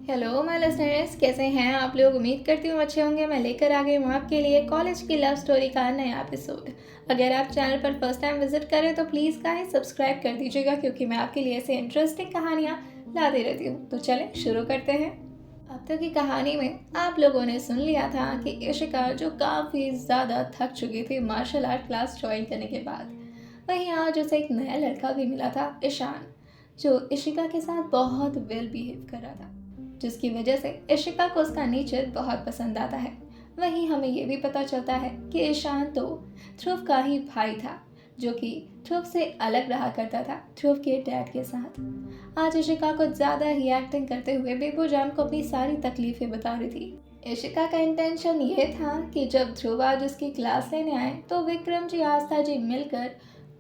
Hello my listeners, कैसे हैं आप लोग। उम्मीद करती हूँ अच्छे होंगे। मैं लेकर आ गई हूँ आपके लिए कॉलेज की लव स्टोरी का नया एपिसोड। अगर आप चैनल पर फर्स्ट टाइम विजिट करें तो प्लीज़ गाइस सब्सक्राइब कर दीजिएगा, क्योंकि मैं आपके लिए ऐसे इंटरेस्टिंग कहानियाँ लाती रहती हूँ। तो चलें शुरू करते हैं। अब तक की कहानी में आप लोगों ने सुन लिया था कि इशिका जो काफ़ी ज़्यादा थक चुकी थी मार्शल आर्ट क्लास ज्वाइन करने के बाद, वहीं आज उसे एक नया लड़का भी मिला था, ईशान, जो इशिका के साथ बहुत वेल बिहेव कर रहा था, जिसकी वजह से इशिका को उसका नेचर बहुत पसंद आता है। वहीं हमें ये भी पता चलता है कि ईशान तो ध्रुव का ही भाई था, जो कि ध्रुव से अलग रहा करता था ध्रुव के डैड के साथ। आज इशिका को ज़्यादा ही एक्टिंग करते हुए बेबू जान को अपनी सारी तकलीफें बता रही थी। इशिका का इंटेंशन ये था कि जब ध्रुव आज उसकी क्लास लेने आए तो विक्रम जी आस्था जी मिलकर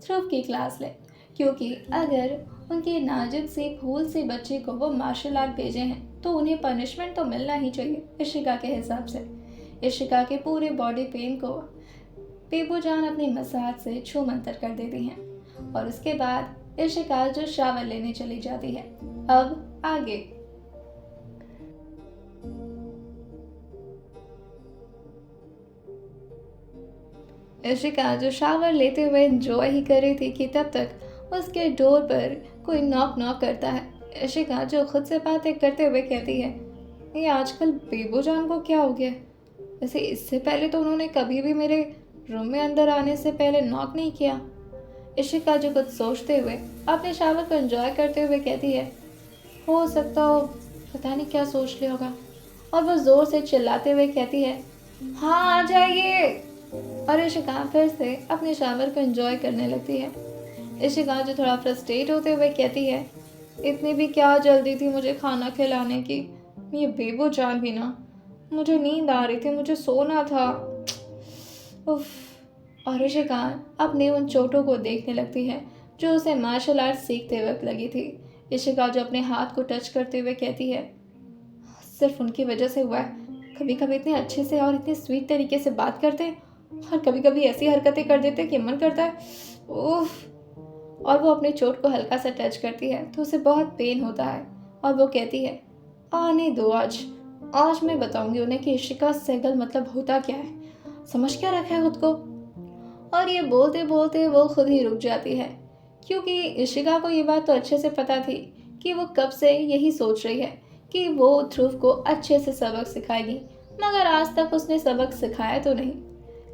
ध्रुव की क्लास ले, क्योंकि अगर उनके नाजुक से फूल से बच्चे को वो मार्शल आर्ट भेजे हैं तो उन्हें पनिशमेंट तो मिलना ही चाहिए इशिका के हिसाब से। इशिका के पूरे बॉडी पेन को बेबू जान अपनी मसाज से छू मंतर कर देती हैं और उसके बाद इशिका जो शावर लेने चली जाती है। अब आगे। इशिका जो शावर लेते हुए एंजॉय ही कर रही थी कि तब तक उसके डोर पर कोई नॉक नॉक करता है। इशिका जो खुद से बातें करते हुए कहती है, ये आजकल बेबू जान को क्या हो गया। वैसे इससे पहले तो उन्होंने कभी भी मेरे रूम में अंदर आने से पहले नॉक नहीं किया। इशिका जो कुछ सोचते हुए अपने शावर को एंजॉय करते हुए कहती है, हो सकता हो पता नहीं क्या सोच लिया होगा। और वो जोर से चिल्लाते हुए कहती है, हाँ आ जाइए। और इशिका फिर से अपने शावर को एंजॉय करने लगती है। इशिका जो थोड़ा फ्रस्ट्रेट होते हुए कहती है, इतनी भी क्या जल्दी थी मुझे खाना खिलाने की। ये बेबू जान भी ना, मुझे नींद आ रही थी, मुझे सोना था। उफ। और इशिका अपने उन चोटों को देखने लगती है जो उसे मार्शल आर्ट सीखते वक्त लगी थी। इशिका जो अपने हाथ को टच करते हुए कहती है, सिर्फ उनकी वजह से हुआ है। कभी कभी इतने अच्छे से और इतने स्वीट तरीके से बात करते हैं और कभी कभी ऐसी हरकतें कर देते हैं कि मन करता है उफ। और वो अपने चोट को हल्का सा टच करती है तो उसे बहुत पेन होता है और वो कहती है, आने दो आज। आज मैं बताऊंगी उन्हें कि इशिका सहगल मतलब होता क्या है। समझ क्या रखा है खुद को। और ये बोलते बोलते वो खुद ही रुक जाती है, क्योंकि इशिका को ये बात तो अच्छे से पता थी कि वो कब से यही सोच रही है कि वो ध्रुव को अच्छे से सबक सिखाएगी, मगर आज तक उसने सबक सिखाया तो नहीं।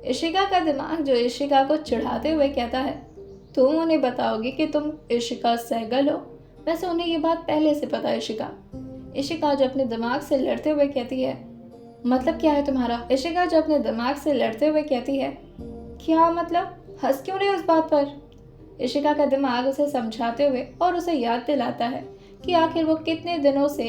इशिका का दिमाग जो इशिका को चिढ़ाते हुए कहता है, तुम उन्हें बताओगी कि तुम इशिका सहगल हो। वैसे उन्हें ये बात पहले से पता है इशिका। इशिका जो अपने दिमाग से लड़ते हुए कहती है, मतलब क्या है तुम्हारा। इशिका जो अपने दिमाग से लड़ते हुए कहती है, क्या मतलब, हंस क्यों रहे हो उस बात पर। इशिका का दिमाग उसे समझाते हुए और उसे याद दिलाता है कि आखिर वो कितने दिनों से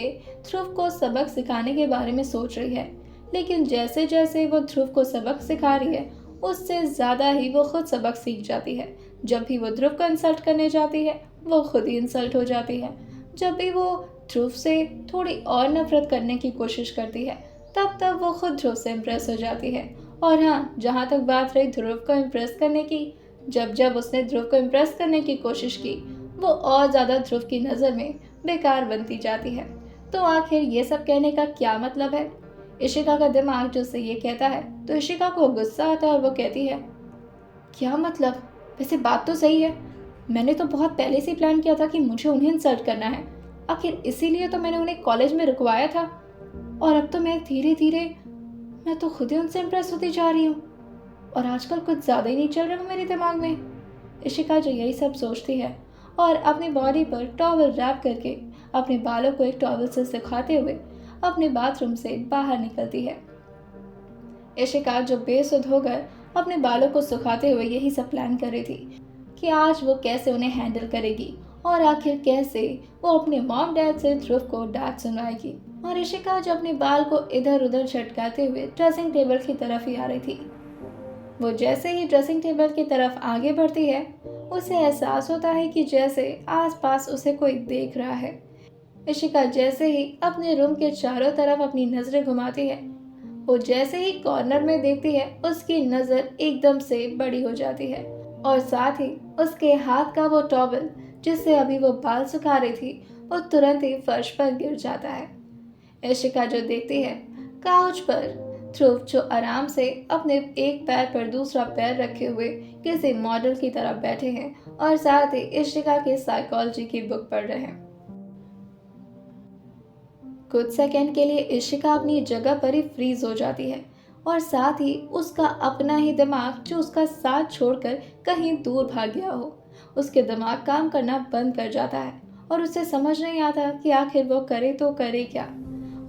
ध्रुव को सबक सिखाने के बारे में सोच रही है, लेकिन जैसे जैसे वो ध्रुव को सबक सिखा रही है उससे ज़्यादा ही वो खुद सबक सीख जाती है। जब भी वो ध्रुव को इंसल्ट करने जाती है वो खुद ही इंसल्ट हो जाती है। जब भी वो ध्रुव से थोड़ी और नफरत करने की कोशिश करती है तब तब वो खुद ध्रुव से इम्प्रेस हो जाती है। और हाँ, जहाँ तक बात रही ध्रुव को इम्प्रेस करने की, जब जब उसने ध्रुव को इम्प्रेस करने की कोशिश की वो और ज़्यादा ध्रुव की नज़र में बेकार बनती जाती है। तो आखिर ये सब कहने का क्या मतलब है। इशिका का दिमाग जो उसे ये कहता है तो इशिका को गुस्सा आता है और वो कहती है, क्या मतलब। वैसे बात तो सही है, मैंने तो बहुत पहले से प्लान किया था कि मुझे उन्हें इंसल्ट करना है। आखिर इसीलिए तो मैंने उन्हें कॉलेज में रुकवाया था। और अब तो मैं धीरे धीरे मैं तो खुद ही उनसे इम्प्रेस होती जा रही हूँ और आजकल कुछ ज़्यादा ही नहीं चल रहा मेरे दिमाग में। इशिका जो यही सब सोचती है और अपनी बॉडी पर टॉवल रैप करके अपने बालों को एक टॉवल से सुखाते हुए अपने बाथरूम से बाहर निकलती है। इशिका जो बेसुध होकर अपने बालों को सुखाते हुए यही सब प्लान कर रही थी कि आज वो कैसे उन्हें हैंडल करेगी और आखिर कैसे वो अपने मॉम डैड से ध्रुव को डांट सुनवाएगी। और इशिका जो अपने बाल को इधर उधर झटकाते हुए ड्रेसिंग टेबल की तरफ ही आ रही थी। वो जैसे ही ड्रेसिंग टेबल की तरफ आगे बढ़ती है उसे एहसास होता है कि जैसे आसपास उसे कोई देख रहा है। इशिका जैसे ही अपने रूम के चारों तरफ अपनी नजरें घुमाती है, वो जैसे ही कॉर्नर में देखती है उसकी नजर एकदम से बड़ी हो जाती है और साथ ही उसके हाथ का वो टॉवल जिससे अभी वो बाल सुखा रही थी वो तुरंत ही फर्श पर गिर जाता है। इशिका जो देखती है काउच पर ध्रुव जो आराम से अपने एक पैर पर दूसरा पैर रखे हुए किसी मॉडल की तरह बैठे हैं और साथ ही इशिका की साइकोलॉजी की बुक पढ़ रहे हैं। कुछ सेकंड के लिए इशिका अपनी जगह पर ही फ्रीज हो जाती है और साथ ही उसका अपना ही दिमाग जो उसका साथ छोड़कर कहीं दूर भाग गया हो, उसके दिमाग काम करना बंद कर जाता है और उसे समझ नहीं आता कि आखिर वो करे तो करे क्या।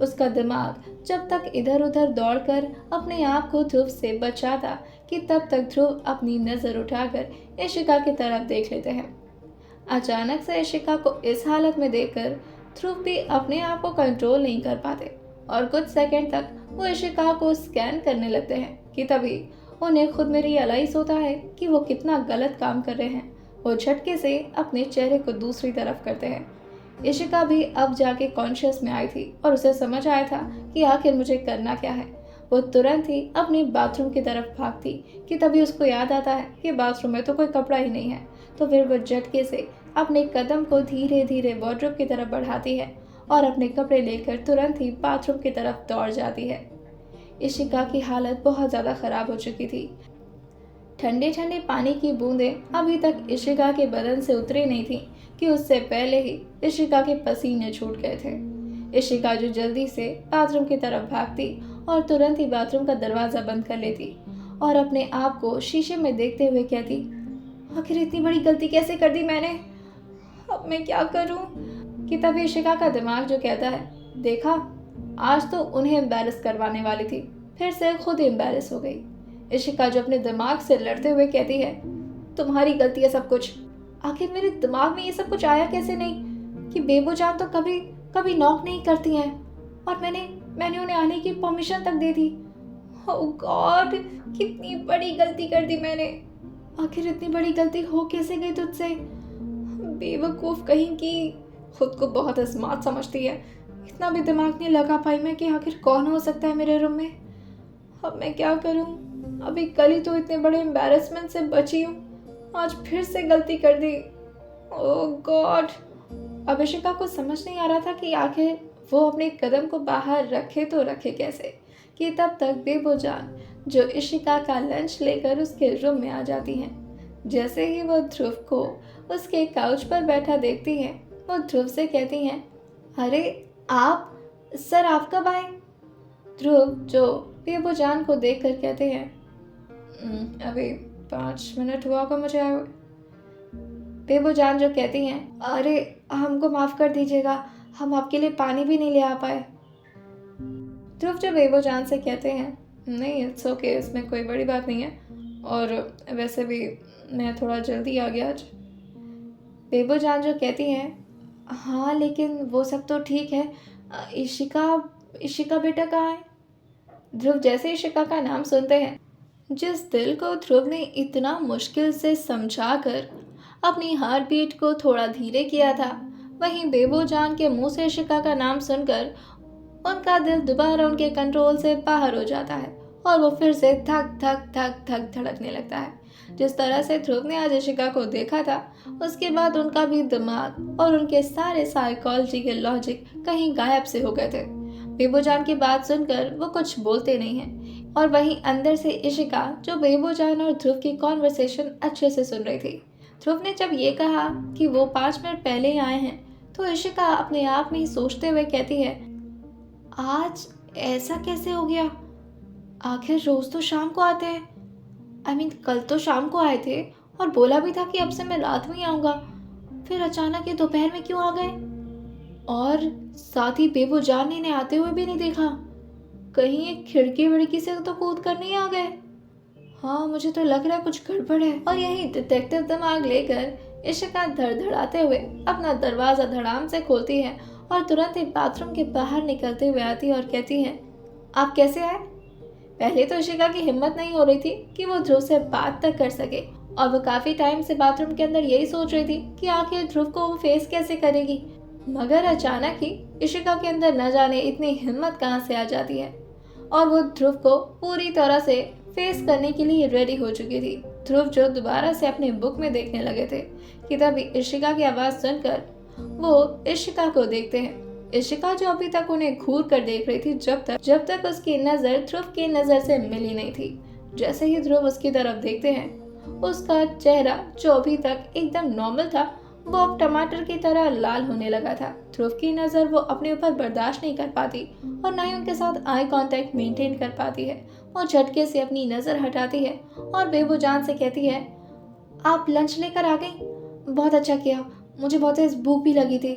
उसका दिमाग जब तक इधर उधर दौड़कर अपने आप को ध्रुव से बचाता कि तब तक ध्रुव अपनी नज़र उठाकर इशिका की तरफ देख लेते हैं। अचानक से इशिका को इस हालत में देखकर ध्रुव भी अपने आप को कंट्रोल नहीं कर पाते और कुछ सेकंड तक वो इशिका को स्कैन करने लगते हैं कि तभी उन्हें खुद में रियलाइज होता है कि वो कितना गलत काम कर रहे हैं। वो झटके से अपने चेहरे को दूसरी तरफ करते हैं। इशिका भी अब जाके कॉन्शियस में आई थी और उसे समझ आया था कि आखिर मुझे करना क्या है। वो तुरंत ही अपने बाथरूम की तरफ भागती कि तभी उसको याद आता है कि बाथरूम में तो कोई कपड़ा ही नहीं है। तो फिर वो झटके से अपने कदम को धीरे धीरे वार्डरोब की तरफ बढ़ाती है और अपने कपड़े लेकर तुरंत ही बाथरूम की तरफ दौड़ जाती है। इशिका की हालत बहुत ज़्यादा ख़राब हो चुकी थी। ठंडे ठंडे पानी की बूंदें अभी तक इशिका के बदन से उतरी नहीं थी कि उससे पहले ही इशिका के पसीने छूट गए थे। इशिका जो जल्दी से बाथरूम की तरफ भागती और तुरंत ही बाथरूम का दरवाज़ा बंद कर लेती और अपने आप को शीशे में देखते हुए कहती, आखिर इतनी बड़ी गलती कैसे कर दी मैंने, अब मैं क्या करूं? कि तभी इशिका का दिमाग जो कहता है, देखा आज तो उन्हें एम्बैरस करवाने वाली थी, फिर से खुद एम्बैरस हो गई। इशिका जो अपने दिमाग से लड़ते हुए कहती है, तुम्हारी गलती है सब कुछ। आखिर मेरे दिमाग में ये सब कुछ आया कैसे नहीं कि बेबो जान तो कभी कभी नॉक नहीं करती हैं और मैंने उन्हें आने की परमिशन तक दे दी। ओह गॉड, कितनी बड़ी गलती कर दी मैंने। आखिर इतनी बड़ी गलती हो कैसे गई तुझसे? बेवकूफ़ कहीं की, खुद को बहुत स्मार्ट समझती है। इतना भी दिमाग नहीं लगा पाई मैं कि आखिर कौन हो सकता है मेरे रूम में। अब मैं क्या करूं? अभी कल ही तो इतने बड़े एम्बैरेसमेंट से बची हूँ, आज फिर से गलती कर दी। ओह गॉड। अब इशिका को समझ नहीं आ रहा था कि आखिर वो अपने कदम को बाहर रखे तो रखे कैसे कि तब तक बेबो जान जो इशिका का लंच लेकर उसके रूम में आ जाती हैं। जैसे ही वो ध्रुव को उसके काउच पर बैठा देखती हैं, वो ध्रुव से कहती हैं, अरे आप सर, आप कब आए? ध्रुव जो बेबो जान को देखकर कहते हैं, अभी 5 मिनट हुआ होगा मुझे आए हुए। बेबो जान जो कहती हैं, अरे हमको माफ़ कर दीजिएगा, हम आपके लिए पानी भी नहीं ले आ पाए। ध्रुव जो बेबो जान से कहते हैं, नहीं इट्स ओके, इसमें कोई बड़ी बात नहीं है और वैसे भी मैं थोड़ा जल्दी आ गया आज। बेबो जान जो कहती हैं, हाँ लेकिन वो सब तो ठीक है, इशिका बेटा कहाँ है? ध्रुव जैसे इशिका का नाम सुनते हैं, जिस दिल को ध्रुव ने इतना मुश्किल से समझाकर अपनी हार्ट बीट को थोड़ा धीरे किया था, वहीं बेबो जान के मुंह से इशिका का नाम सुनकर उनका दिल दोबारा उनके कंट्रोल से बाहर हो जाता है और वो फिर से धक धक धक धक धड़कने लगता है। जिस तरह से ध्रुव ने आज इशिका को देखा था, उसके बाद उनका भी दिमाग और उनके सारे साइकोलॉजी के लॉजिक कहीं गायब से हो गए थे। बेबो जान की बात सुनकर वो कुछ बोलते नहीं हैं और वहीं अंदर से इशिका जो बेबो जान और ध्रुव की कॉन्वर्सेशन अच्छे से सुन रही थी। ध्रुव ने जब ये कहा कि वो 5 मिनट पहले ही आए हैं, तो इशिका अपने आप में ही सोचते हुए कहती है, आज ऐसा कैसे हो गया? आखिर रोज तो शाम को आते हैं। कल तो शाम को आए थे और बोला भी था कि अब से मैं रात में ही आऊँगा, फिर अचानक ये दोपहर में क्यों आ गए? और साथ ही बेबो जान ने इन्हें आते हुए भी नहीं देखा। कहीं एक खिड़की विड़की से तो कूद कर नहीं आ गए? हाँ, मुझे तो लग रहा है कुछ गड़बड़ है। और यही डिटेक्टिव दिमाग लेकर इशिका धड़धड़ाते हुए अपना दरवाज़ा धड़ाम से खोलती है और तुरंत ही बाथरूम के बाहर निकलते हुए आती है और कहती है, आप कैसे आए? पहले तो इशिका की हिम्मत नहीं हो रही थी कि वो ध्रुव से बात तक कर सके और वो काफ़ी टाइम से बाथरूम के अंदर यही सोच रही थी कि आखिर ध्रुव को वो फेस कैसे करेगी। मगर अचानक ही इशिका के अंदर न जाने इतनी हिम्मत कहाँ से आ जाती है और वो ध्रुव को पूरी तरह से फेस करने के लिए रेडी हो चुकी थी। ध्रुव जो दोबारा से अपनी बुक में देखने लगे थे कि तभी इशिका की आवाज़ सुनकर वो इशिका को देखते हैं। इशिका जो अभी तक उन्हें घूर कर देख रही थी, जब तक उसकी नज़र ध्रुव की नज़र से मिली नहीं थी। जैसे ही ध्रुव उसकी तरफ देखते हैं, उसका चेहरा जो अभी तक एकदम नॉर्मल था, वो अब टमाटर की तरह लाल होने लगा था। ध्रुव की नज़र वो अपने ऊपर बर्दाश्त नहीं कर पाती और ना ही उनके साथ आई कांटेक्ट मेंटेन कर पाती है। वो झटके से अपनी नज़र हटाती है और बेबुजान से कहती है, आप लंच लेकर आ गई? बहुत अच्छा किया, मुझे बहुत तेज भूख भी लगी थी।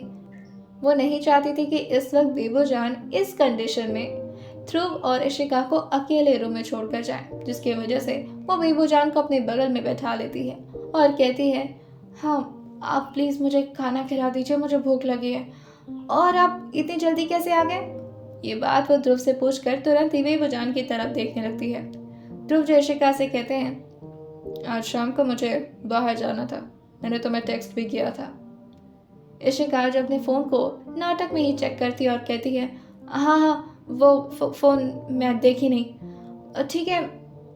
वो नहीं चाहती थी कि इस वक्त बेबुजान इस कंडीशन में ध्रुव और इशिका को अकेले रूम में छोड़कर जाए, जिसकी वजह से वो बेबुजान को अपने बगल में बैठा लेती है और कहती है, हाँ आप प्लीज़ मुझे खाना खिला दीजिए, मुझे भूख लगी है। और आप इतनी जल्दी कैसे आ गए? ये बात वो ध्रुव से पूछकर तुरंत ही बेबुजान की तरफ देखने लगती है। ध्रुव जो इशिका से कहते हैं, आज शाम को मुझे बाहर जाना था, मैंने तुम्हें टेक्स्ट भी किया था। इशिका जो अपने फ़ोन को नाटक में ही चेक करती है और कहती है, हाँ हाँ वो फ़ोन मैं देखी नहीं। ठीक है,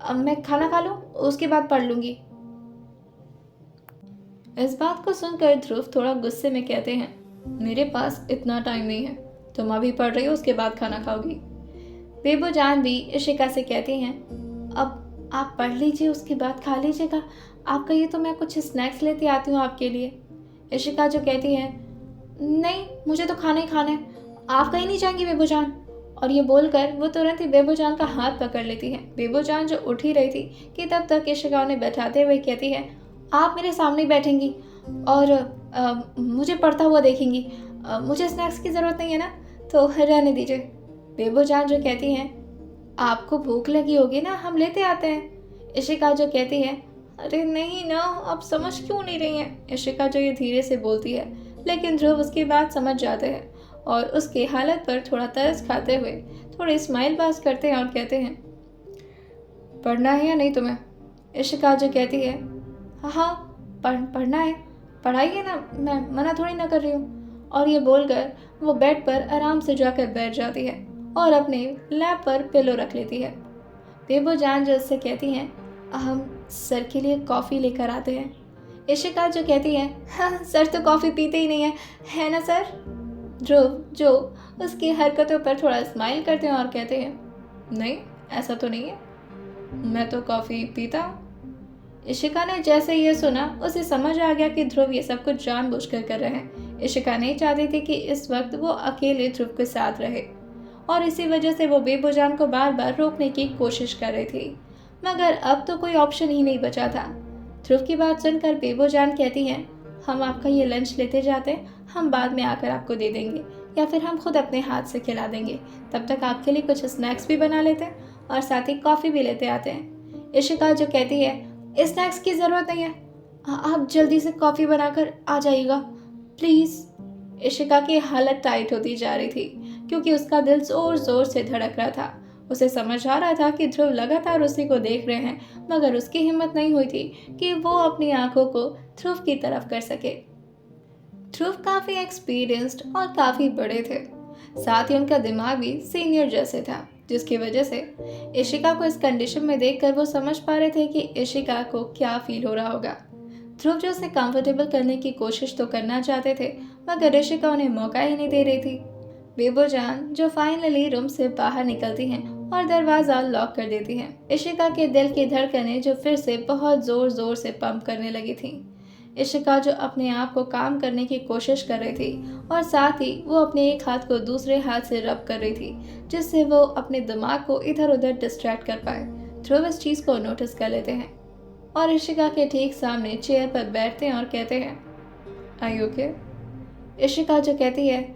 अब मैं खाना खा लूँ, उसके बाद पढ़ लूँगी। इस बात को सुनकर ध्रुव थोड़ा गुस्से में कहते हैं, मेरे पास इतना टाइम नहीं है, तुम अभी पढ़ रही हो, उसके बाद खाना खाओगी। बेबुजान भी इशिका से कहती हैं, अब आप पढ़ लीजिए, उसके बाद खा लीजिएगा। आप कहिए तो मैं कुछ स्नैक्स लेती आती हूँ आपके लिए। इशिका जो कहती है, नहीं मुझे तो खाना ही खाना है, आप कहीं नहीं जाएंगी बेबुजान। और ये बोलकर वो तुरंत ही बेबुजान का हाथ पकड़ लेती है। बेबुजान जो उठ ही रही थी कि तब तक इशिका उन्हें बैठाते हुए कहती है, आप मेरे सामने बैठेंगी और मुझे पढ़ता हुआ देखेंगी। मुझे स्नैक्स की ज़रूरत नहीं है ना, तो रहने दीजिए। बेबुजान जो कहती हैं, आपको भूख लगी होगी ना, हम लेते आते हैं। इशिका जो कहती है, अरे नहीं ना, आप समझ क्यों नहीं रही हैं? इशिका जो ये धीरे से बोलती है, लेकिन ध्रुव उसकी बात समझ जाते हैं और उसकी हालत पर थोड़ा तरस खाते हुए थोड़ी स्माइल पास करते हैं और कहते हैं, पढ़ना है या नहीं तुम्हें? इशिका जो कहती है, हाँ पढ़ना है, पढ़ाइए ना, मैं मना थोड़ी ना कर रही हूँ। और ये बोलकर वो बेड पर आराम से जाकर बैठ जाती है और अपने लैप पर पिलो रख लेती है। बेबुजान जो उससे कहती हैं, हम सर के लिए कॉफ़ी लेकर आते हैं। इशिका जो कहती है, हाँ सर तो कॉफ़ी पीते ही नहीं है ना सर? ध्रुव जो उसकी हरकतों पर थोड़ा स्माइल करते हैं और कहते हैं, नहीं ऐसा तो नहीं है, मैं तो कॉफ़ी पीता हूँ। इशिका ने जैसे ये सुना, उसे समझ आ गया कि ध्रुव ये सब कुछ जानबूझकर कर रहे हैं। इशिका नहीं चाहती थी कि इस वक्त वो अकेले ध्रुव के साथ रहे और इसी वजह से वो बेबुजान को बार बार रोकने की कोशिश कर रही थी, मगर अब तो कोई ऑप्शन ही नहीं बचा था। ध्रुव की बात सुनकर बेबुजान कहती हैं, हम आपका ये लंच लेते जाते हैं, हम बाद में आकर आपको दे देंगे या फिर हम खुद अपने हाथ से खिला देंगे। तब तक आपके लिए कुछ स्नैक्स भी बना लेते हैं और साथ ही कॉफ़ी भी लेते आते हैं। इशिका जो कहती है, स्नैक्स की ज़रूरत नहीं है, आप जल्दी से कॉफ़ी बनाकर आ जाइएगा प्लीज़। इशिका की हालत टाइट होती जा रही थी क्योंकि उसका दिल ज़ोर ज़ोर से धड़क रहा था। उसे समझ आ रहा था कि ध्रुव लगातार उसी को देख रहे हैं, मगर उसकी हिम्मत नहीं हुई थी कि वो अपनी आंखों को ध्रुव की तरफ कर सके। ध्रुव काफ़ी एक्सपीरियंस्ड और काफ़ी बड़े थे, साथ ही उनका दिमाग भी सीनियर जैसे था, जिसकी वजह से इशिका को इस कंडीशन में देखकर वो समझ पा रहे थे कि इशिका को क्या फील हो रहा होगा। ध्रुव जो उसे कंफर्टेबल करने की कोशिश तो करना चाहते थे, मगर इशिका उन्हें मौका ही नहीं दे रही थी। बेबुजान जो फाइनली रूम से बाहर निकलती हैं और दरवाज़ा लॉक कर देती हैं। इशिका के दिल की धड़कनें जो फिर से बहुत ज़ोर ज़ोर से पंप करने लगी थीं। इशिका जो अपने आप को काम करने की कोशिश कर रही थी और साथ ही वो अपने एक हाथ को दूसरे हाथ से रब कर रही थी, जिससे वो अपने दिमाग को इधर उधर डिस्ट्रैक्ट कर पाए। ध्रुव इस चीज़ को नोटिस कर लेते हैं और इशिका के ठीक सामने चेयर पर बैठते हैं और कहते हैं, आर यू ओके? इशिका जो कहती है,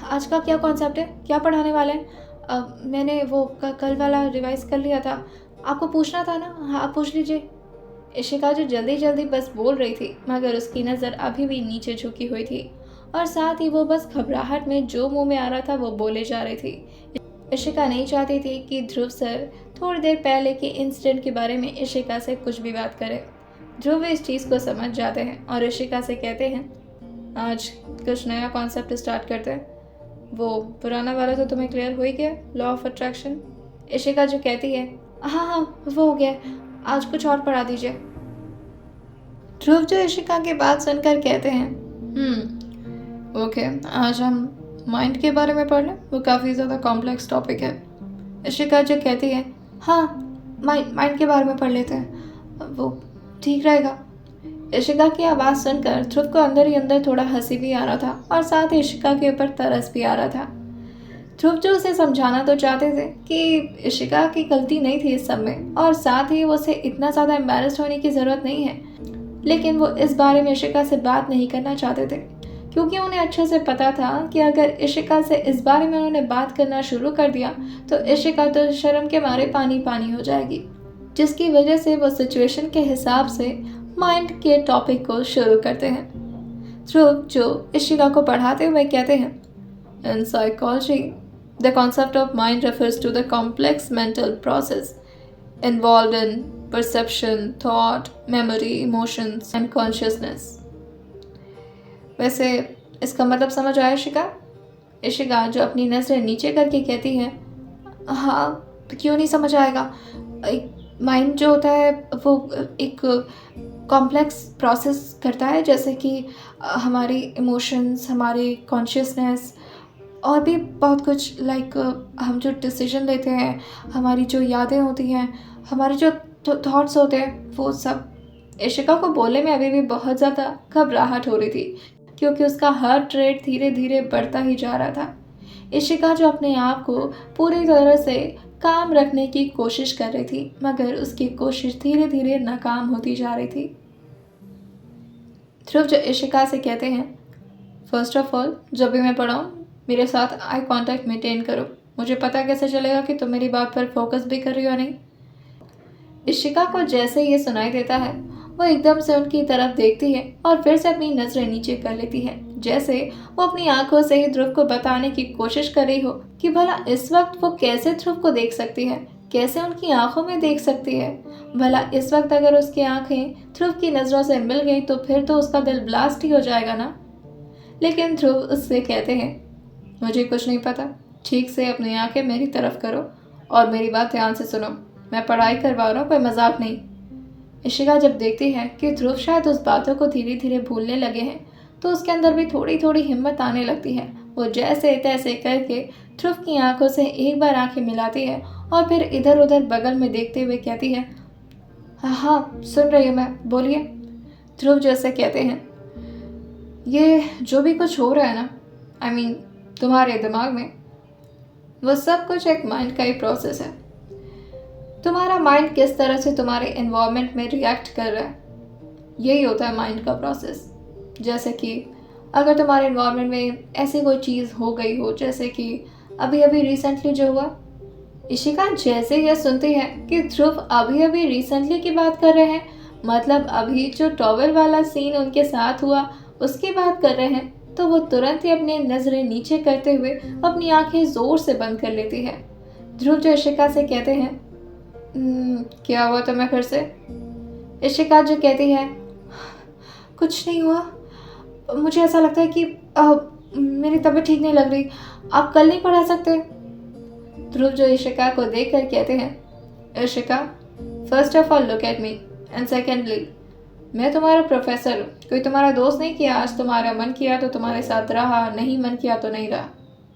आज का क्या कॉन्सेप्ट है, क्या पढ़ाने वाले हैं? मैंने वो कल वाला रिवाइज कर लिया था, आपको पूछना था ना, हाँ आप पूछ लीजिए। इशिका जो जल्दी जल्दी बस बोल रही थी, मगर उसकी नज़र अभी भी नीचे झुकी हुई थी और साथ ही वो बस घबराहट में जो मुंह में आ रहा था वो बोले जा रही थी। इशिका नहीं चाहती थी कि ध्रुव सर थोड़ी देर पहले के इंसिडेंट के बारे में इशिका से कुछ भी बात करे। ध्रुव इस चीज़ को समझ जाते हैं और इशिका से कहते हैं, आज कुछ नया कॉन्सेप्ट स्टार्ट करते हैं। वो पुराना वाला तो तुम्हें क्लियर हो ही गया, लॉ ऑफ अट्रैक्शन। इशिका जो कहती है, हाँ हाँ वो हो गया, आज कुछ और पढ़ा दीजिए। ध्रुव जो इशिका की बात सुनकर कहते हैं, ओके, आज हम माइंड के बारे में पढ़ लें, वो काफ़ी ज़्यादा कॉम्प्लेक्स टॉपिक है। इशिका जो कहती है, हाँ माइंड के बारे में पढ़ लेते हैं, वो ठीक रहेगा। इशिका की आवाज़ सुनकर ध्रुव को अंदर ही अंदर थोड़ा हंसी भी आ रहा था और साथ ही इशिका के ऊपर तरस भी आ रहा था। ध्रुव जो उसे समझाना तो चाहते थे कि इशिका की गलती नहीं थी इस सब में, और साथ ही वो उसे इतना ज़्यादा एम्बैरेस्ड होने की ज़रूरत नहीं है, लेकिन वो इस बारे में इशिका से बात नहीं करना चाहते थे, क्योंकि उन्हें अच्छे से पता था कि अगर इशिका से इस बारे में उन्होंने बात करना शुरू कर दिया तो इशिका तो शर्म के मारे पानी पानी हो जाएगी, जिसकी वजह से वो सिचुएशन के हिसाब से माइंड के टॉपिक को शुरू करते हैं। ध्रुव जो इशिका को पढ़ाते हुए कहते हैं, in psychology the concept of mind refers to the complex mental process involved in perception, thought, memory, emotions and consciousness। वैसे इसका मतलब समझ आया इशिका? इशिका जो अपनी नज़रें नीचे करके कहती है, हाँ तो क्यों नहीं समझ आएगा। एक माइंड जो होता है वो एक कॉम्प्लेक्स प्रोसेस करता है, जैसे कि हमारी इमोशंस, हमारी कॉन्शियसनेस और भी बहुत कुछ, लाइक हम जो डिसीजन लेते हैं, हमारी जो यादें होती हैं, हमारे जो थॉट्स होते हैं, वो सब। इशिका को बोलने में अभी भी बहुत ज़्यादा घबराहट हो रही थी, क्योंकि उसका हार्ट रेट धीरे धीरे बढ़ता ही जा रहा था। इशिका जो अपने आप को पूरी तरह से काम रखने की कोशिश कर रही थी, मगर उसकी कोशिश धीरे धीरे नाकाम होती जा रही थी। ध्रुव जो इशिका से कहते हैं, फर्स्ट ऑफ ऑल जब भी मैं पढ़ाऊँ मेरे साथ आई कांटेक्ट मेंटेन करो, मुझे पता कैसे चलेगा कि तुम मेरी बात पर फोकस भी कर रही हो नहीं। इशिका को जैसे ये सुनाई देता है, वो एकदम से उनकी तरफ देखती है और फिर से अपनी नजरें नीचे कर लेती है, जैसे वो अपनी आंखों से ही ध्रुव को बताने की कोशिश कर रही हो कि भला इस वक्त वो कैसे ध्रुव को देख सकती है, कैसे उनकी आंखों में देख सकती है। भला इस वक्त अगर उसकी आंखें ध्रुव की नजरों से मिल गई तो फिर तो उसका दिल ब्लास्ट ही हो जाएगा ना। लेकिन ध्रुव उससे कहते हैं, मुझे कुछ नहीं पता, ठीक से अपनी आंखें मेरी तरफ करो और मेरी बात ध्यान से सुनो, मैं पढ़ाई करवा रहा हूँ, कोई मजाक नहीं। इशिका जब देखती है कि ध्रुव शायद उस बातों को धीरे धीरे भूलने लगे हैं, तो उसके अंदर भी थोड़ी थोड़ी हिम्मत आने लगती है। वो जैसे तैसे करके ध्रुव की आंखों से एक बार आंखें मिलाती है और फिर इधर उधर बगल में देखते हुए कहती है, हाँ हाँ सुन रही हूँ मैं, बोलिए। ध्रुव जैसे कहते हैं, ये जो भी कुछ हो रहा है ना, आई मीन तुम्हारे दिमाग में, वो सब कुछ एक माइंड का ही प्रोसेस है। तुम्हारा माइंड किस तरह से तुम्हारे एनवायरनमेंट में रिएक्ट कर रहा है, यही होता है माइंड का प्रोसेस। जैसे कि अगर तुम्हारे एनवायरनमेंट में ऐसी कोई चीज़ हो गई हो, जैसे कि अभी अभी रिसेंटली जो हुआ। इशिका जैसे यह सुनती है कि ध्रुव अभी अभी रिसेंटली की बात कर रहे हैं, मतलब अभी जो टॉवल वाला सीन उनके साथ हुआ उसकी बात कर रहे हैं, तो वो तुरंत ही अपनी नज़रें नीचे करते हुए अपनी आंखें ज़ोर से बंद कर लेती है। ध्रुव जो इशिका से कहते हैं, क्या हुआ तुम्हें फिर से?" इशिका जो कहती है, कुछ नहीं हुआ, मुझे ऐसा लगता है कि मेरी तबीयत ठीक नहीं लग रही, आप कल नहीं पढ़ा सकते? ध्रुव जो इशिका को देखकर कहते हैं, Ishika first of all look at me and secondly मैं तुम्हारा प्रोफेसर हूँ, कोई तुम्हारा दोस्त नहीं कि आज तुम्हारा मन किया तो तुम्हारे साथ रहा, नहीं मन किया तो नहीं रहा।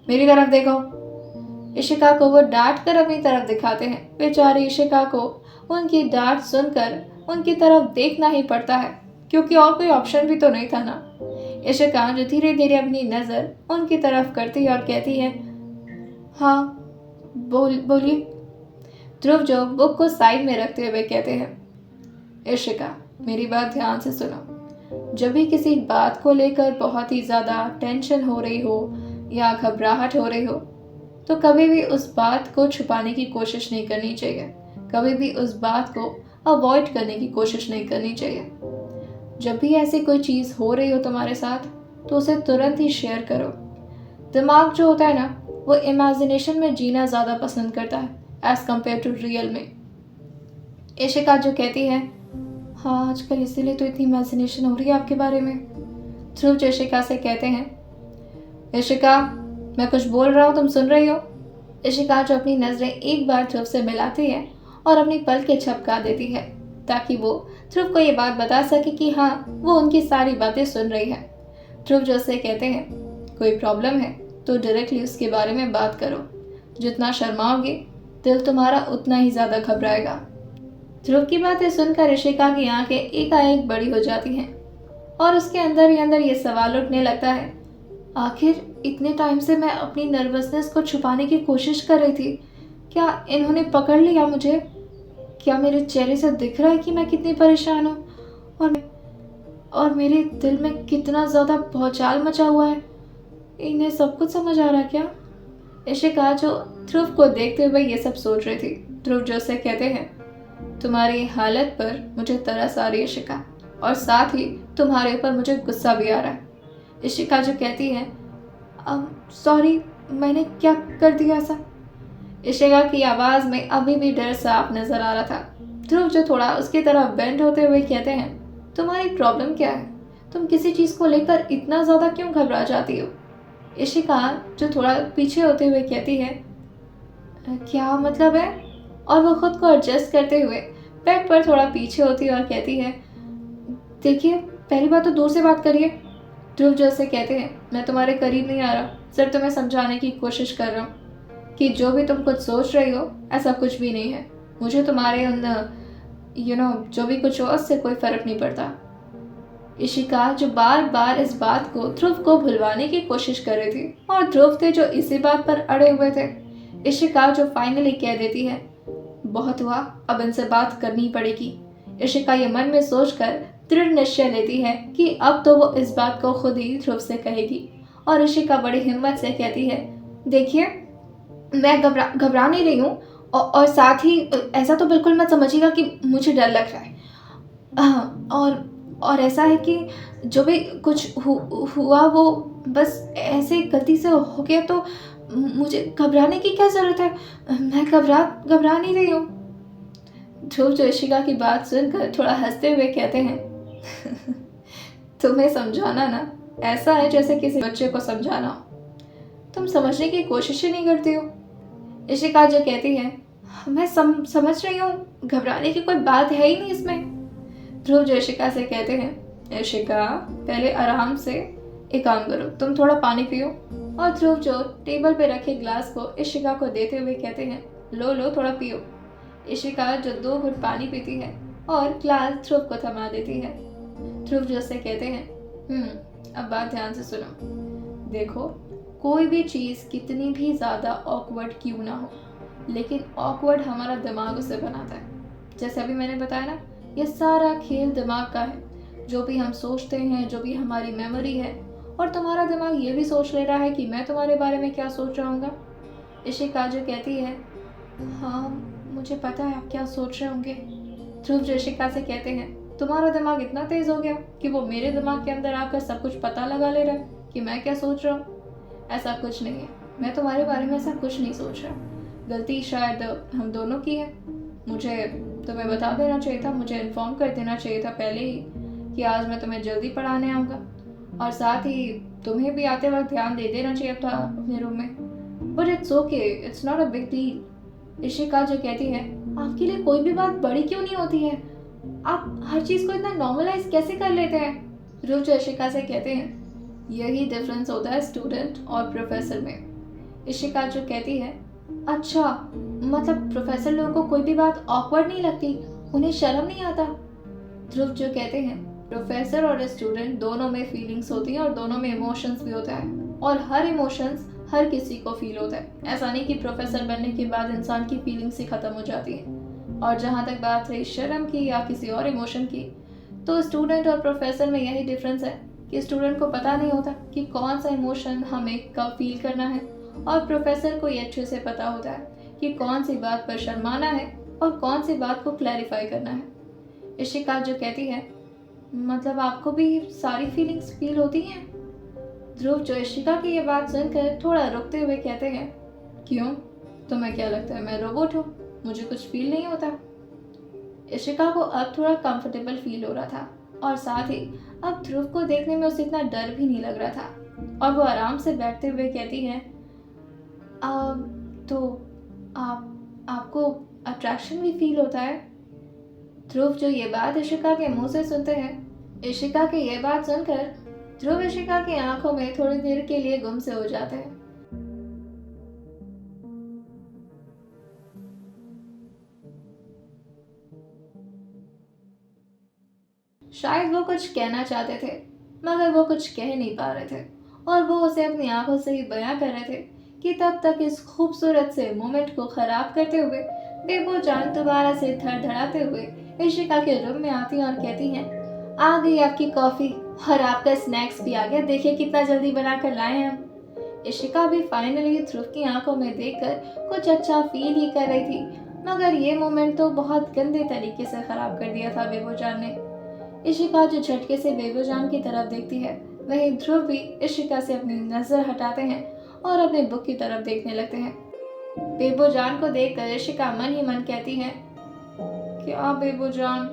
मेरी तरफ देखो। इशिका को वो डांट कर अपनी तरफ दिखाते हैं। बेचारी इशिका को उनकी डांट सुनकर उनकी तरफ देखना ही पड़ता है, क्योंकि और कोई ऑप्शन भी तो नहीं था ना। इशिका जो धीरे धीरे अपनी नज़र उनकी तरफ करती है और कहती है, हाँ बोलिए। ध्रुव जो बुक को साइड में रखते हुए कहते हैं, इशिका मेरी बात ध्यान से सुनो। जब भी किसी बात को लेकर बहुत ही ज़्यादा टेंशन हो रही हो या घबराहट हो रही हो, तो कभी भी उस बात को छुपाने की कोशिश नहीं करनी चाहिए, कभी भी उस बात को अवॉइड करने की कोशिश नहीं करनी चाहिए। जब भी ऐसी कोई चीज़ हो रही हो तुम्हारे साथ, तो उसे तुरंत ही शेयर करो। दिमाग जो होता है ना, वो इमेजिनेशन में जीना ज़्यादा पसंद करता है एज़ कम्पेयर टू रियल में। इशिका जो कहती है, हाँ आजकल इसीलिए तो इतनी इमेजिनेशन हो रही है आपके बारे में। ध्रुव जो इशिका से कहते हैं, इशिका मैं कुछ बोल रहा हूँ, तुम सुन रही हो? इशिका जो अपनी नज़रें एक बार ध्रुव से मिलाती है और अपनी पलकें झपका देती है, ताकि वो ध्रुव को ये बात बता सके कि हाँ वो उनकी सारी बातें सुन रही है। ध्रुव जो से कहते हैं, कोई प्रॉब्लम है? तो डायरेक्टली उसके बारे में बात करो। जितना शर्माओगे दिल तुम्हारा उतना ही ज़्यादा घबराएगा। ध्रुव की बातें सुनकर ऋषिका की आंखें एकाएक बड़ी हो जाती हैं और उसके अंदर ही अंदर ये सवाल उठने लगता है, आखिर इतने टाइम से मैं अपनी नर्वसनेस को छुपाने की कोशिश कर रही थी, क्या इन्होंने पकड़ लिया मुझे? क्या मेरे चेहरे से दिख रहा है कि मैं कितनी परेशान हूँ और और मेरे दिल में कितना ज़्यादा भौचाल मचा हुआ है? इन्हें सब कुछ समझ आ रहा है क्या? इशिका जो ध्रुव को देखते हुए ये सब सोच रही थी। ध्रुव जो से कहते हैं, तुम्हारी हालत पर मुझे तरस आ रही है इशिका, और साथ ही तुम्हारे ऊपर मुझे गुस्सा भी आ रहा है। इशिका जो कहती है, सॉरी, मैंने क्या कर दिया ऐसा? इशिका की आवाज़ में अभी भी डर साफ नजर आ रहा था। ध्रुव जो थोड़ा उसकी तरफ बेंड होते हुए कहते हैं, तुम्हारी प्रॉब्लम क्या है? तुम किसी चीज़ को लेकर इतना ज़्यादा क्यों घबरा जाती हो? इशिका जो थोड़ा पीछे होते हुए कहती है, क्या मतलब है? और वो खुद को एडजस्ट करते हुए बेड पर थोड़ा पीछे होती है और कहती है, देखिए, पहली बात तो दूर से बात करिए। ध्रुव जैसे कहते हैं, मैं तुम्हारे करीब नहीं आ रहा, सिर्फ तुम्हें समझाने की कोशिश कर रहा हूँ कि जो भी तुम कुछ सोच रही हो ऐसा कुछ भी नहीं है। मुझे तुम्हारे उन जो भी कुछ हो उससे कोई फर्क नहीं पड़ता। इशिका जो बार बार इस बात को ध्रुव को भुलवाने की कोशिश कर रही थी और ध्रुव थे जो इसी बात पर अड़े हुए थे। इशिका जो फाइनली कह देती है, बहुत हुआ, अब इनसे बात करनी पड़ेगी। इशिका ये मन में सोचकर दृढ़ निश्चय लेती है कि अब तो वो इस बात को खुद ही ध्रुव से कहेगी। और इशिका बड़ी हिम्मत से कहती है, देखिए, मैं घबरा नहीं रही हूँ, और साथ ही ऐसा तो बिल्कुल मत समझिएगा कि मुझे डर लग रहा है। और ऐसा है कि जो भी कुछ हुआ वो बस ऐसे गलती से हो गया, तो मुझे घबराने की क्या ज़रूरत है? मैं घबरा नहीं रही हूँ। ध्रुव जो इशिका की बात सुनकर थोड़ा हंसते हुए कहते हैं, तुम्हें समझाना ना ऐसा है जैसे किसी बच्चे को समझाना हो, तुम समझने की कोशिश ही नहीं करती हो। इशिका जो कहती है, मैं समझ रही हूँ, घबराने की कोई बात है ही नहीं इसमें। ध्रुव जो इशिका से कहते हैं, इशिका, पहले आराम से एक काम करो, तुम थोड़ा पानी पियो। और ध्रुव जो टेबल पे रखे ग्लास को इशिका को देते हुए कहते हैं, लो थोड़ा पियो। इशिका जो 2 घुट पानी पीती है और ग्लास ध्रुव को थमा देती है। ध्रुव जो से कहते हैं, अब बात ध्यान से सुनो। देखो, कोई भी चीज़ कितनी भी ज़्यादा ऑकवर्ड क्यों ना हो, लेकिन ऑकवर्ड हमारा दिमाग उसे बनाता है। जैसे अभी मैंने बताया ना, ये सारा खेल दिमाग का है। जो भी हम सोचते हैं, जो भी हमारी मेमोरी है, और तुम्हारा दिमाग ये भी सोच ले रहा है कि मैं तुम्हारे बारे में क्या सोच रहा हूँगा। इशिका जो कहती है, हाँ, मुझे पता है आप क्या सोच रहे होंगे। ध्रुव जो इशिका से कहते हैं, तुम्हारा दिमाग इतना तेज हो गया कि वो मेरे दिमाग के अंदर आकर सब कुछ पता लगा ले रहा है कि मैं क्या सोच रहा हूँ। ऐसा कुछ नहीं है, मैं तुम्हारे बारे में ऐसा कुछ नहीं सोच रहा। गलती शायद हम दोनों की है। मुझे तुम्हें बता देना चाहिए था, मुझे इन्फॉर्म कर देना चाहिए था पहले ही कि आज मैं तुम्हें जल्दी पढ़ाने आऊँगा, और साथ ही तुम्हें भी आते वक्त ध्यान दे देना चाहिए था अपने रूम में। But it's okay, it's not a big deal. Ishika जो कहती है, आपके लिए कोई भी बात बड़ी क्यों नहीं होती है? आप हर चीज़ को इतना नॉर्मलाइज कैसे कर लेते हैं? ध्रुव जो इशिका से कहते हैं, यही डिफरेंस होता है स्टूडेंट और प्रोफेसर में। इशिका जो कहती है, अच्छा, मतलब प्रोफेसर लोगों को कोई भी बात ऑकवर्ड नहीं लगती, उन्हें शर्म नहीं आता? ध्रुव जो कहते हैं, प्रोफेसर और स्टूडेंट दोनों में फीलिंग्स होती हैं और दोनों में इमोशंस भी होता है, और हर इमोशंस हर किसी को फील होता है। ऐसा नहीं कि प्रोफेसर बनने के बाद इंसान की फीलिंग्स ही खत्म हो जाती हैं। और जहाँ तक बात रही शर्म की या किसी और इमोशन की, तो स्टूडेंट और प्रोफेसर में यही डिफरेंस है कि स्टूडेंट को पता नहीं होता कि कौन सा इमोशन हमें कब फील करना है, और प्रोफेसर को ये अच्छे से पता होता है कि कौन सी बात पर शर्माना है और कौन सी बात को क्लैरिफाई करना है। इशिका जो कहती है, मतलब आपको भी सारी फीलिंग्स फील होती हैं? ध्रुव जो इशिका की ये बात सुनकर थोड़ा रुकते हुए कहते हैं, क्यों, तुम्हें क्या लगता है मैं रोबोट हूँ, मुझे कुछ फील नहीं होता? इशिका को अब थोड़ा कंफर्टेबल फील हो रहा था, और साथ ही अब ध्रुव को देखने में उसे इतना डर भी नहीं लग रहा था, और वो आराम से बैठते हुए कहती है, तो आपको अट्रैक्शन भी फील होता है? ध्रुव जो ये बात इशिका के मुंह से सुनते हैं, इशिका की ये बात सुनकर ध्रुव इशिका की आंखों में थोड़ी देर के लिए गुम से हो जाते हैं, शायद वो कुछ कहना चाहते थे मगर वो कुछ कह नहीं पा रहे थे और वो उसे अपनी आंखों से ही बयां कर रहे थे कि तब तक इस खूबसूरत से मोमेंट को खराब करते हुए बेबो जान दोबारा से धड़धड़ाते हुए इशिका के रूम में आती हैं और कहती हैं, आ गई आपकी कॉफी और आपका स्नैक्स भी आ गया, देखिए कितना जल्दी बना कर लाए हैं हम। इशिका भी फाइनली ध्रुव की आंखों में देखकर कुछ अच्छा फील ही कर रही थी मगर ये मोमेंट तो बहुत गंदे तरीके से खराब कर दिया था बेबोजान ने। इशिका जो झटके से बेबोजान की तरफ देखती है वहीं ध्रुव भी इशिका से अपनी नजर हटाते हैं और अपने बुक की तरफ देखने लगते हैं। बेबोजान को देखकर इशिका मन ही मन कहती है, क्या बेबोजान,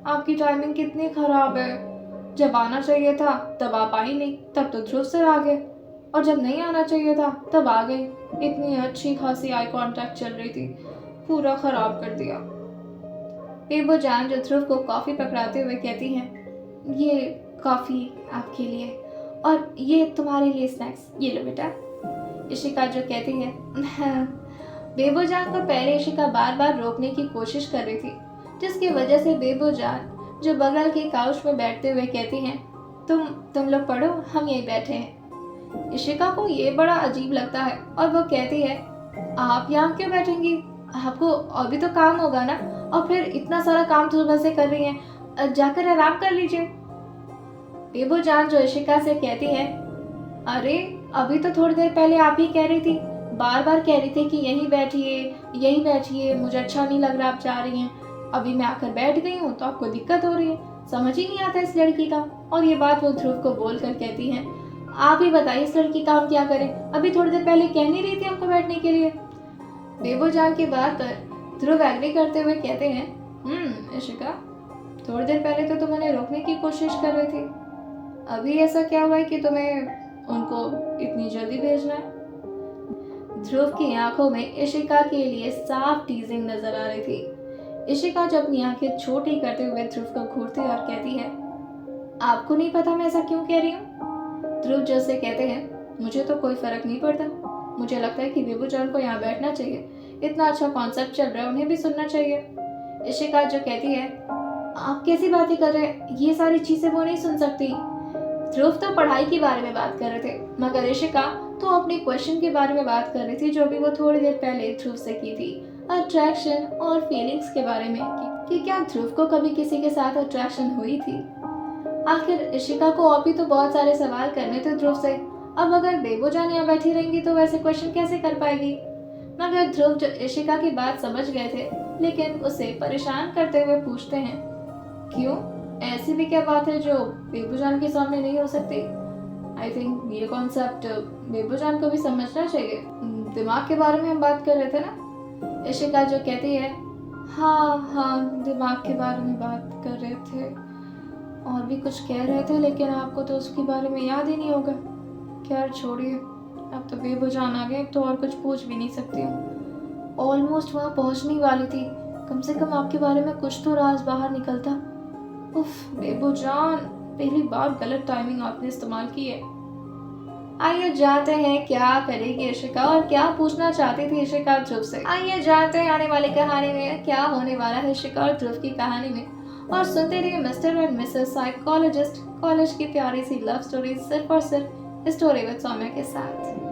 आपकी टाइमिंग कितनी खराब है। जब आना चाहिए था तब आप आई नहीं, तब तो ध्रुव सर आ गए, और जब नहीं आना चाहिए था तब आ गई। इतनी अच्छी खासी आई कांटेक्ट चल रही थी, पूरा खराब कर दिया। बेबोजान जो ध्रुव को कॉफी पकड़ाते हुए कहती हैं, ये कॉफी आपके लिए और ये तुम्हारे लिए स्नैक्स, ये लो बेटा। इशिका जो कहती है, बेबोजान को पहले इशिका बार बार रोकने की कोशिश कर रही थी जिसकी वजह से बेबोजान जो बगल के काउच में बैठते हुए कहती हैं, तुम लोग पढ़ो, हम यहीं बैठे हैं। इशिका को ये बड़ा अजीब लगता है और वो कहती है, आप यहाँ क्यों बैठेंगी, आपको अभी तो काम होगा ना, और फिर इतना सारा काम सुबह से कर रही हैं, जाकर आराम कर लीजिए। बेबोजान जो इशिका से कहती है, अरे अभी तो थोड़ी देर पहले आप ही कह रही थी, बार बार कह रही थी कि यहीं बैठिए, मुझे अच्छा नहीं लग रहा आप जा रही हैं, अभी मैं आकर बैठ गई हूँ तो आपको दिक्कत हो रही है, समझ ही नहीं आता इस लड़की का। और ये बात वो ध्रुव को बोलकर कहती हैं, आप ही बताइए इस लड़की का हम क्या करें, अभी थोड़ी देर पहले कह नहीं रही थी हमको बैठने के लिए। बेबोजान की बात पर ध्रुव एग्री करते हुए कहते हैं, इशिका, थोड़ी देर पहले तो तुम उन्हें रोकने की कोशिश कर रही थी, अभी ऐसा क्या हुआ है कि तुम्हें उनको इतनी जल्दी भेजना है। ध्रुव की आंखों में इशिका के लिए साफ टीजिंग नजर आ रही थी। इशिका जो अपनी आंखें छोटी करते हुए ध्रुव को घूरती और कहती है, आपको नहीं पता मैं ऐसा क्यों कह रही हूँ। ध्रुव जैसे कहते हैं, मुझे तो कोई फर्क नहीं पड़ता, मुझे लगता है कि बेबोजान को यहाँ बैठना चाहिए, इतना अच्छा कॉन्सेप्ट चल रहा है, उन्हें भी सुनना चाहिए। इशिका जो कहती है, आप कैसी बातें कर रहे हैं, ये सारी चीजें वो नहीं सुन सकती। ध्रुव तो पढ़ाई के बारे में बात कर रहे थे मगर इशिका तो अपने क्वेश्चन के बारे में बात कर रही थी जो भी वो थोड़ी देर पहले ध्रुव से की थी, अट्रैक्शन और फीलिंग्स के बारे में कि क्या ध्रुव को कभी किसी के साथ अट्रैक्शन हुई थी। आखिर इशिका को और भी तो बहुत सारे सवाल करने थे ध्रुव से, अब अगर बेबोजान यहाँ बैठी रहेंगी तो वैसे क्वेश्चन कैसे कर पाएगी। मगर ध्रुव जो इशिका की बात समझ गए थे लेकिन उसे परेशान करते हुए पूछते हैं, क्यों, ऐसी भी क्या बात है जो बेबोजान के सामने नहीं हो सकती। आई थिंक ये कॉन्सेप्ट बेबोजान को भी समझना चाहिए। दिमाग के बारे में हम बात कर रहे थे ना। इशिका जो कहती है, हाँ दिमाग के बारे में बात कर रहे थे, और भी कुछ कह रहे थे लेकिन आपको तो उसके बारे में याद ही नहीं होगा। खैर छोड़िए, अब तो बेबोजान आ गए, तो और कुछ पूछ भी नहीं सकती हूँ। ऑलमोस्ट वहाँ पहुँचने वाली थी, कम से कम आपके बारे में कुछ तो राज बाहर निकलता। उफ बेबोजान, पहली बार गलत टाइमिंग आपने इस्तेमाल की है। आइए जानते हैं क्या करेगी इशिका और क्या पूछना चाहती थी इशिका ध्रुव से। आइए जानते हैं आने वाली कहानी में क्या होने वाला है इशिका और ध्रुव की कहानी में, और सुनते रहिए mister and Mrs psychologist college की प्यारी सी लव स्टोरी, सिर्फ और सिर्फ स्टोरी विद सौम्या के साथ।